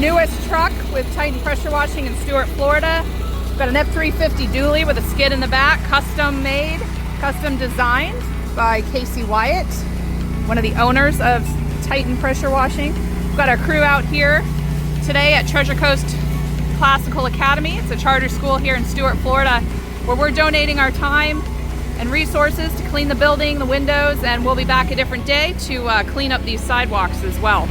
newest truck with Titan pressure washing in Stuart, Florida. We've got an F350 dually with a skid in the back, custom made, custom designed by Casey Wyatt, one of the owners of Titan pressure washing. We've got our crew out here today at Treasure Coast Classical Academy. It's a charter school here in Stuart, Florida, where we're donating our time and resources to clean the building, the windows, and we'll be back a different day to clean up these sidewalks as well.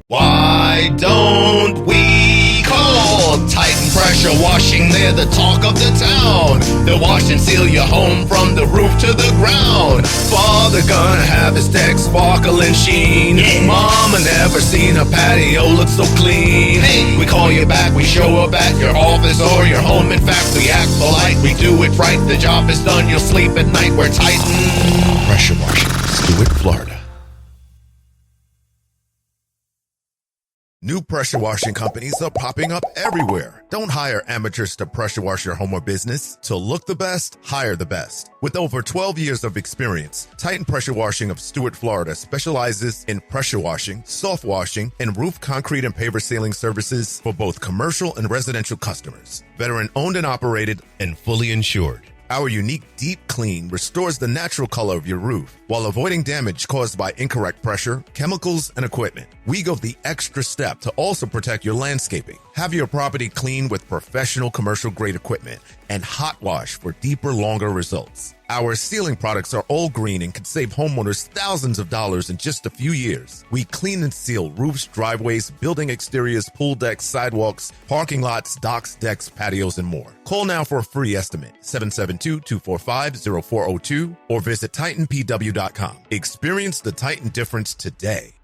Why don't we call Titan Pressure Washing? They're the talk of the town. They'll wash and seal your home from the roof to the ground. Father gonna have his deck sparkle and sheen. Mama never seen a patio look so clean. We call you back, we show up at your office or your home. In fact, we act polite, we do it right. The job is done, you'll sleep at night. We're Titan Pressure Washing, Stuart, Florida. New pressure washing companies are popping up everywhere. Don't hire amateurs to pressure wash your home or business. To look the best, hire the best. With over 12 years of experience, Titan Pressure Washing of Stuart, Florida specializes in pressure washing, soft washing, and roof, concrete, and paver sealing services for both commercial and residential customers. Veteran owned and operated and fully insured. Our unique deep clean restores the natural color of your roof while avoiding damage caused by incorrect pressure, chemicals, and equipment. We go the extra step to also protect your landscaping. Have your property cleaned with professional commercial grade equipment and hot wash for deeper, longer results. Our sealing products are all green and can save homeowners thousands of dollars in just a few years. We clean and seal roofs, driveways, building exteriors, pool decks, sidewalks, parking lots, docks, decks, patios, and more. Call now for a free estimate, 772-245-0402, or visit TitanPW.com. Experience the Titan difference today.